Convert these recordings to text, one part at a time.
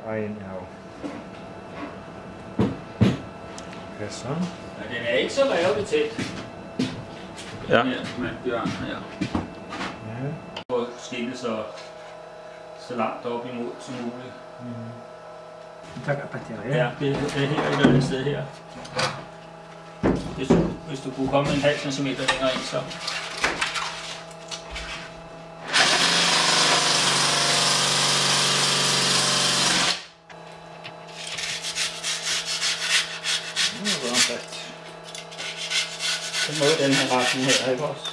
egen have. Kasser. Ja, den er ikke så revet tæt. Ja. Den her med bjørn her. Ja. Og skinne så langt op imod som muligt. Tak, Patja. Ja, det er her et eller andet sted her. Hvis du kunne komme en halv centimeter længere ind, så... Så må den her retning her, ikke også?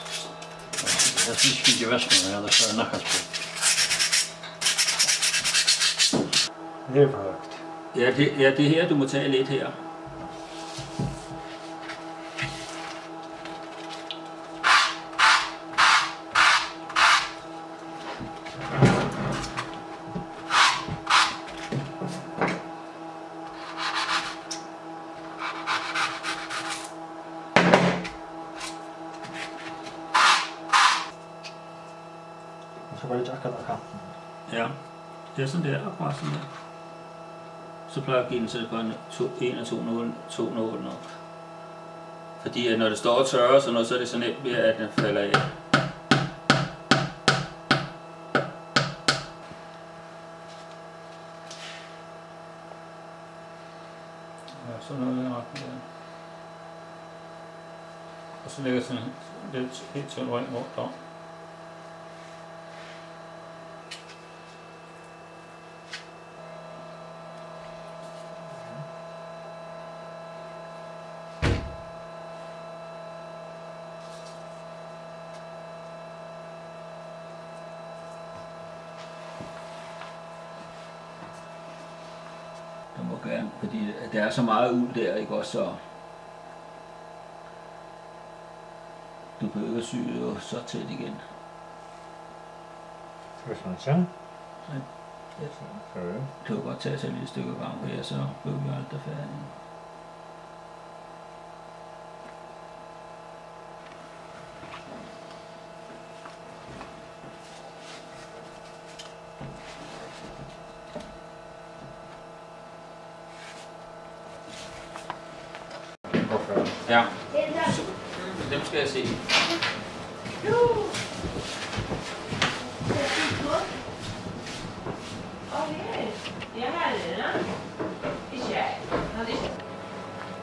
Jeg synes, vi kan vaske med, ellers er nakkes på. Det er for højt. Ja, det er her, du må tage lidt her. Så var det ikke akkurat kanten. Ja, det er sådan der, akkurat sådan der. Så plejer jeg at give den til på en 1 og 2 nål nok. Fordi at når det står og tørrer, så er det så nemt ved, at den falder af. Ja, sådan noget i retning der. Og så lægger jeg sådan lidt helt tynd ring rundt om. Det må gerne, fordi der er så meget uld der, ikke også, så du behøver at sy jo så tæt igen. Skal vi sådan? Ja. Du kan godt tage et lille stykke gang på her, så behøver vi aldrig færdig. Ja. Dem skal jeg se.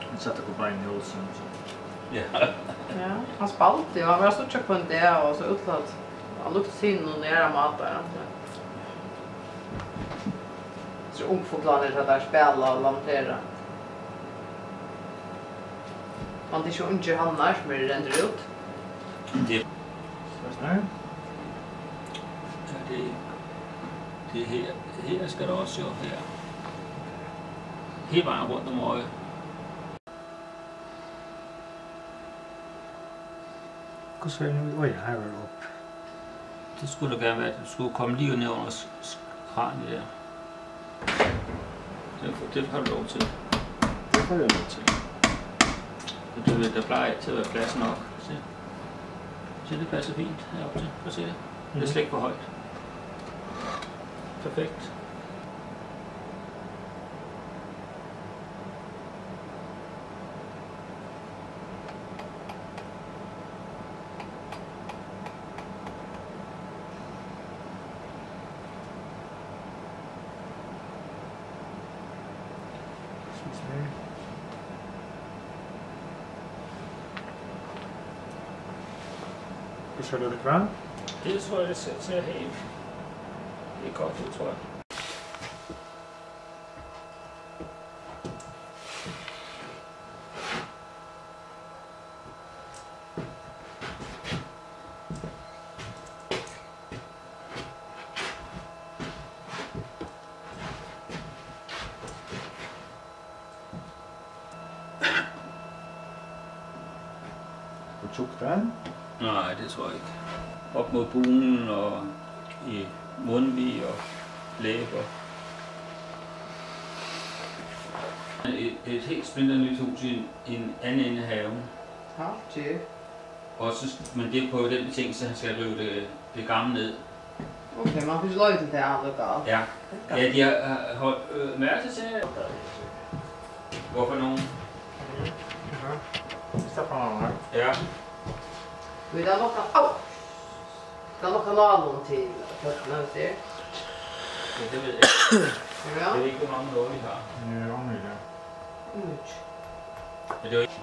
Han satte på bein i Olsen. Ja. Ja, han spalte jo. Han var så tjokk på en del og så utlatt. Han lukte sin og nære mat der. Så ungfotlaner til at der spela og lamentere. Man det är ju inte han när som render ut. Det Nej. ja, det her skal der også jo her. Hele vejen rundt om øjet. Hvordan er det nu? Oj, her var det op. Det skulle da gerne være, at du skulle komme lige ned under kraniet der. Det har du lov til. Det får jeg lov til. Der plejer altid at være plads nok. Se, det passer fint heroppe til. Prøv at se det. Det er slet ikke for højt. Perfekt. Så er det kvar? Det tror jeg, det ser helt. Det er godt ud, tror jeg. Hvor tog den? Nej, det tror jeg ikke. Op mod bugen og i mundvig og læber. Et helt splinternyt hus i en anden ende af haven. Ja, det. Også, men det er på den betingelse, at han skal rive det gamle ned. Okej, man får ju lov till det här lokalt. Ja. Ja, de har holdt mærke til, hvorfor nogen. Stefan här. Ja. Vi där lockar, au! Där lockar lalon till fötterna, ser du? Det ved jeg ikke. Ja. Det er ikke, hvor mange låge vi har. Nu är det. Usch. Men det var ikke.